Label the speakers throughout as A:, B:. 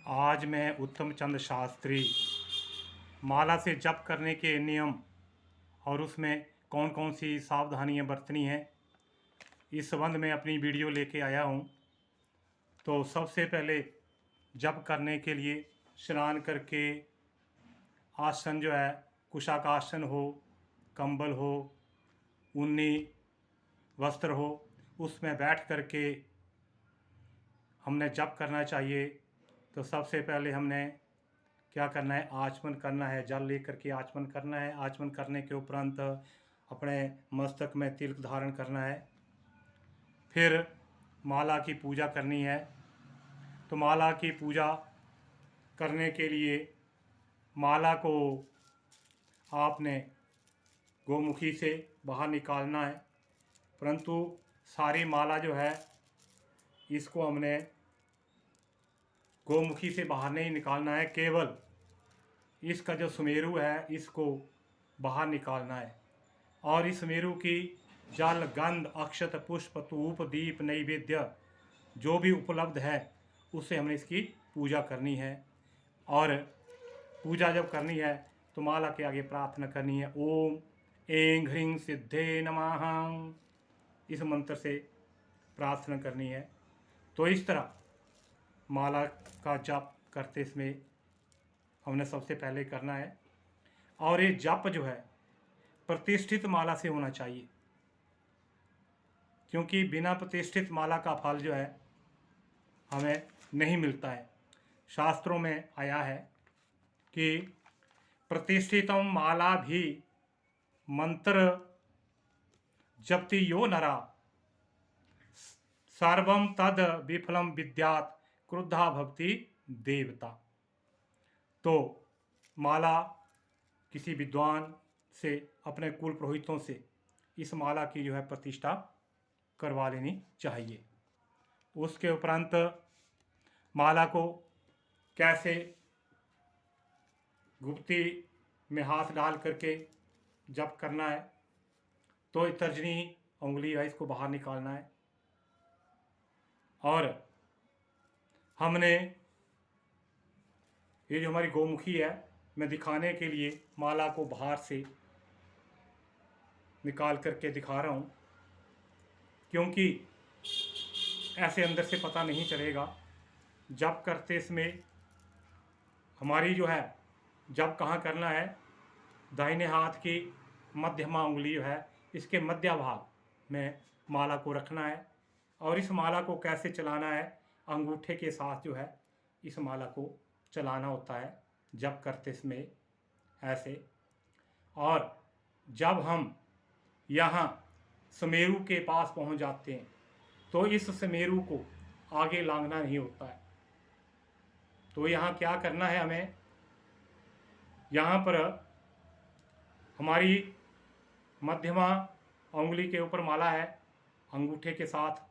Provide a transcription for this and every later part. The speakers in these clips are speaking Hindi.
A: आज मैं उत्तम चंद शास्त्री माला से जप करने के नियम और उसमें कौन कौन सी सावधानियां बरतनी हैं इस संबंध में अपनी वीडियो लेके आया हूं। तो सबसे पहले जप करने के लिए स्नान करके आसन जो है कुशाकासन हो, कंबल हो, ऊनी वस्त्र हो, उसमें बैठ करके हमने जप करना चाहिए। तो सबसे पहले हमने क्या करना है, आचमन करना है, जल लेकर के आचमन करना है। आचमन करने के उपरांत अपने मस्तक में तिलक धारण करना है। फिर माला की पूजा करनी है। तो माला की पूजा करने के लिए माला को आपने गोमुखी से बाहर निकालना है, परंतु सारी माला जो है इसको हमने गोमुखी से बाहर नहीं निकालना है, केवल इसका जो सुमेरु है इसको बाहर निकालना है। और इस सुमेरु की जल, गंध, अक्षत, पुष्प, धूप, दीप, नैवेद्य जो भी उपलब्ध है उससे हमने इसकी पूजा करनी है। और पूजा जब करनी है तो माला के आगे प्रार्थना करनी है, ओम ऐं ह्रीं सिद्धे नमः, इस मंत्र से प्रार्थना करनी है। तो इस तरह माला का जप करते समय हमने सबसे पहले करना है। और ये जप जो है प्रतिष्ठित माला से होना चाहिए, क्योंकि बिना प्रतिष्ठित माला का फल जो है हमें नहीं मिलता है। शास्त्रों में आया है कि प्रतिष्ठितम माला भी मंत्र जपति यो नरा सर्वम तद विफलम विद्यात क्रुद्धा भक्ति देवता। तो माला किसी विद्वान से, अपने कुल पुरोहितों से इस माला की जो है प्रतिष्ठा करवा लेनी चाहिए। उसके उपरांत माला को कैसे गुप्ती में हाथ डाल करके जप करना है, तो तर्जनी उंगली है इसको बाहर निकालना है। और हमने ये जो हमारी गोमुखी है, मैं दिखाने के लिए माला को बाहर से निकाल करके दिखा रहा हूँ, क्योंकि ऐसे अंदर से पता नहीं चलेगा। जप करते समय हमारी जो है जप कहाँ करना है, दाहिने हाथ की मध्यमा उंगली जो है इसके मध्य भाग में माला को रखना है। और इस माला को कैसे चलाना है, अंगूठे के साथ जो है इस माला को चलाना होता है जप करते समय ऐसे। और जब हम यहाँ सुमेरु के पास पहुँच जाते हैं तो इस सुमेरु को आगे लांघना नहीं होता है। तो यहाँ क्या करना है, हमें यहाँ पर हमारी मध्यमा उंगली के ऊपर माला है, अंगूठे के साथ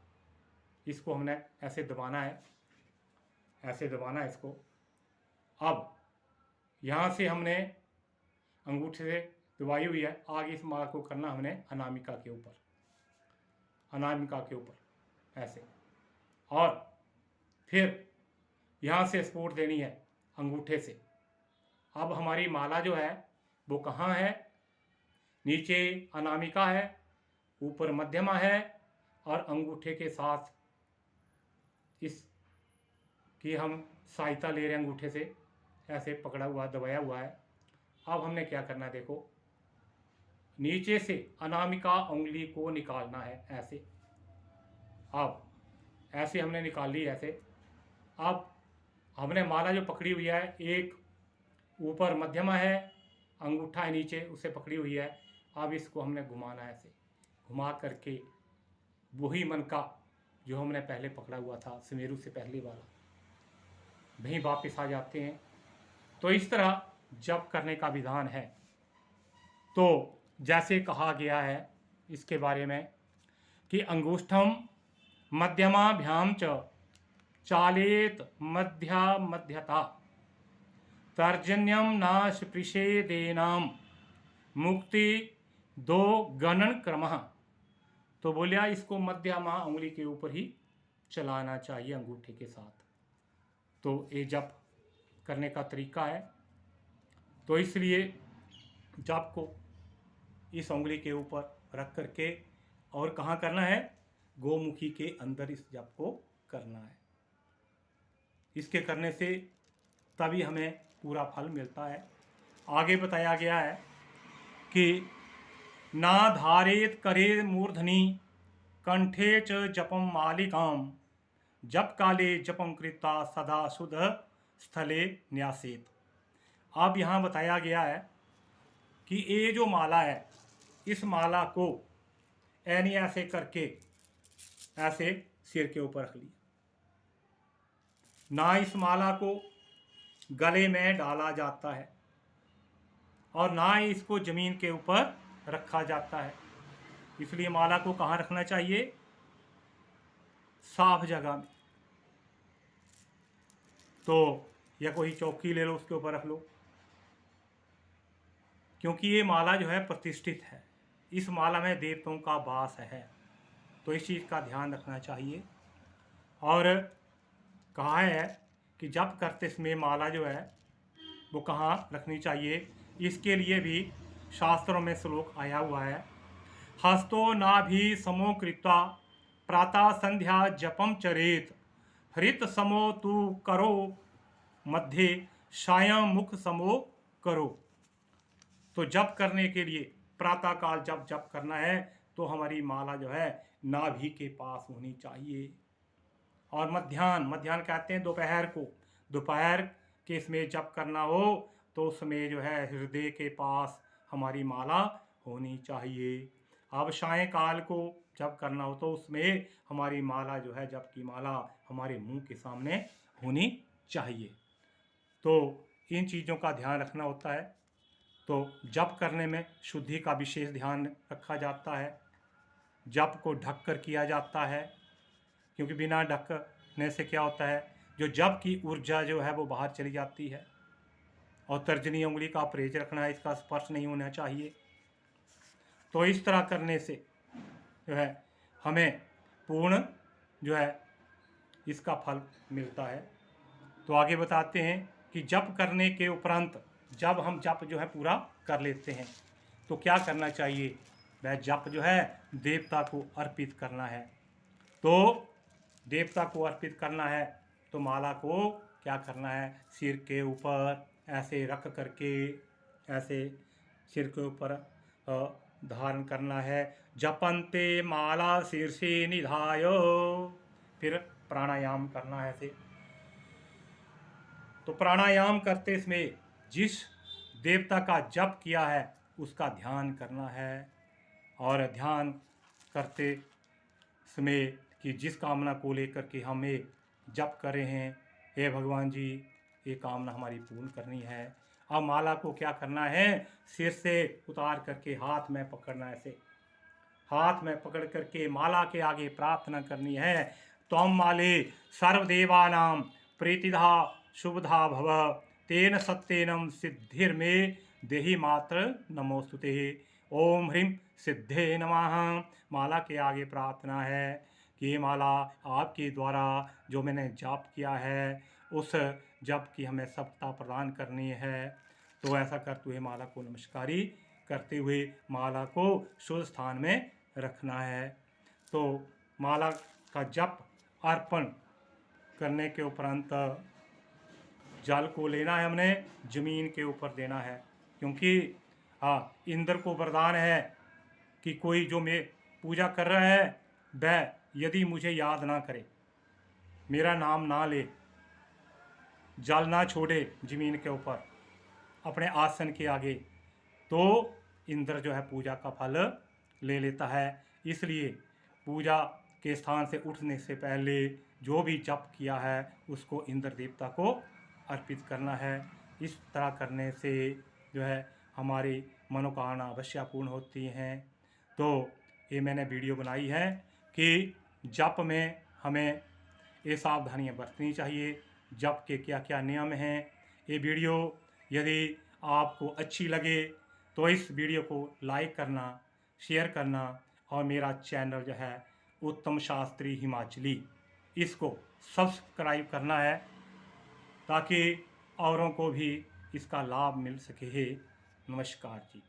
A: इसको हमने ऐसे दबाना है, ऐसे दबाना है इसको। अब यहाँ से हमने अंगूठे से दबाई हुई है, आगे इस माला को करना हमने अनामिका के ऊपर, अनामिका के ऊपर ऐसे। और फिर यहाँ से स्पोर्ट देनी है अंगूठे से। अब हमारी माला जो है वो कहाँ है, नीचे अनामिका है, ऊपर मध्यमा है, और अंगूठे के साथ इस की हम सहायता ले रहे हैं, अंगूठे से ऐसे पकड़ा हुआ, दबाया हुआ है। अब हमने क्या करना है, देखो नीचे से अनामिका उंगली को निकालना है ऐसे। अब ऐसे हमने निकाल ली ऐसे। अब हमने माला जो पकड़ी हुई है, एक ऊपर मध्यमा है, अंगूठा है नीचे उसे पकड़ी हुई है। अब इसको हमने घुमाना है ऐसे, घुमा करके वही मन का जो हमने पहले पकड़ा हुआ था सुमेरु से पहले वाला, वहीं वापस आ जाते हैं। तो इस तरह जप करने का विधान है। तो जैसे कहा गया है इसके बारे में कि अंगुष्ठम मध्यमाभ्याम च चालेत मध्या मध्यता तर्जन्यम नाश प्रिषेदेनाम मुक्ति दो गणन क्रमः। तो बोलिया इसको मध्यमा उंगली के ऊपर ही चलाना चाहिए अंगूठे के साथ। तो ये जप करने का तरीका है। तो इसलिए जप को इस उंगली के ऊपर रख करके और कहाँ करना है, गोमुखी के अंदर इस जप को करना है। इसके करने से तभी हमें पूरा फल मिलता है। आगे बताया गया है कि ना धारेत करे मूर्धनि कंठे च जपम मालिकाम जप काले जपम कृता सदा शुद्ध स्थले न्यासेत। अब यहाँ बताया गया है कि ये जो माला है, इस माला को ऐनी ऐसे करके ऐसे सिर के ऊपर रख लिया। ना इस माला को गले में डाला जाता है और ना ही इसको जमीन के ऊपर रखा जाता है। इसलिए माला को कहाँ रखना चाहिए, साफ जगह में। तो या कोई चौकी ले लो, उसके ऊपर रख लो, क्योंकि ये माला जो है प्रतिष्ठित है, इस माला में देवताओं का वास है। तो इस चीज़ का ध्यान रखना चाहिए। और कहा है कि जप करते समय माला जो है वो कहाँ रखनी चाहिए, इसके लिए भी शास्त्रों में श्लोक आया हुआ है। हस्तो नाभि समो कृत्वा प्रातः संध्या जपम चरेत हृत समो तु करो मध्य सायं मुख समो करो। तो जप करने के लिए प्रातः काल जब जप करना है तो हमारी माला जो है नाभि के पास होनी चाहिए। और मध्याह्न कहते हैं दोपहर को, दोपहर के समय जप करना हो तो उसमें जो है हृदय के पास हमारी माला होनी चाहिए। अब सायंकाल को जप करना हो तो उसमें हमारी माला जो है, जप की माला हमारे मुंह के सामने होनी चाहिए। तो इन चीज़ों का ध्यान रखना होता है। तो जप करने में शुद्धि का विशेष ध्यान रखा जाता है। जप को ढक कर किया जाता है, क्योंकि बिना ढकने से क्या होता है, जो जप की ऊर्जा जो है वो बाहर चली जाती है। और तर्जनी उंगली का परहेज रखना है, इसका स्पर्श नहीं होना चाहिए। तो इस तरह करने से जो है हमें पूर्ण जो है इसका फल मिलता है। तो आगे बताते हैं कि जप करने के उपरांत जब हम जप जो है पूरा कर लेते हैं तो क्या करना चाहिए, वह जप जो है देवता को अर्पित करना है। तो देवता को अर्पित करना है तो माला को क्या करना है, सिर के ऊपर ऐसे रख करके ऐसे सिर के ऊपर धारण करना है। जपन्ते माला शीर्षे निधाय, फिर प्राणायाम करना है ऐसे। तो प्राणायाम करते समय जिस देवता का जप किया है उसका ध्यान करना है। और ध्यान करते समय कि जिस कामना को लेकर के हमें जप कर रहे हैं, हे भगवान जी ये कामना हमारी पूर्ण करनी है। अब माला को क्या करना है, सिर से उतार करके हाथ में पकड़ना है। ऐसे हाथ में पकड़ करके माला के आगे प्रार्थना करनी है, त्वं माले सर्वदेवानां प्रीतिधा शुभधा भव तेन सत्येनम सिद्धिर्मे देहि मात्र नमोस्तुते। ओम ह्रीं सिद्धे नमः। माला के आगे प्रार्थना है कि ये माला आपके द्वारा जो मैंने जाप किया है उस जप की हमें सफलता प्रदान करनी है। तो ऐसा करते हुए माला को नमस्कारी करते हुए माला को शुद्ध स्थान में रखना है। तो माला का जप अर्पण करने के उपरांत जल को लेना है, हमने जमीन के ऊपर देना है। क्योंकि इंद्र को वरदान है कि कोई जो मैं पूजा कर रहा है वह यदि मुझे याद ना करे, मेरा नाम ना ले, जल ना छोड़े जमीन के ऊपर अपने आसन के आगे, तो इंद्र जो है पूजा का फल ले लेता है। इसलिए पूजा के स्थान से उठने से पहले जो भी जप किया है उसको इंद्र देवता को अर्पित करना है। इस तरह करने से जो है हमारी मनोकामना अवश्य पूर्ण होती हैं। तो ये मैंने वीडियो बनाई है कि जप में हमें ये सावधानियां बरतनी चाहिए, जप के क्या क्या नियम हैं। ये वीडियो यदि आपको अच्छी लगे तो इस वीडियो को लाइक करना, शेयर करना और मेरा चैनल जो है उत्तम शास्त्री हिमाचली, इसको सब्सक्राइब करना है ताकि औरों को भी इसका लाभ मिल सके। नमस्कार जी।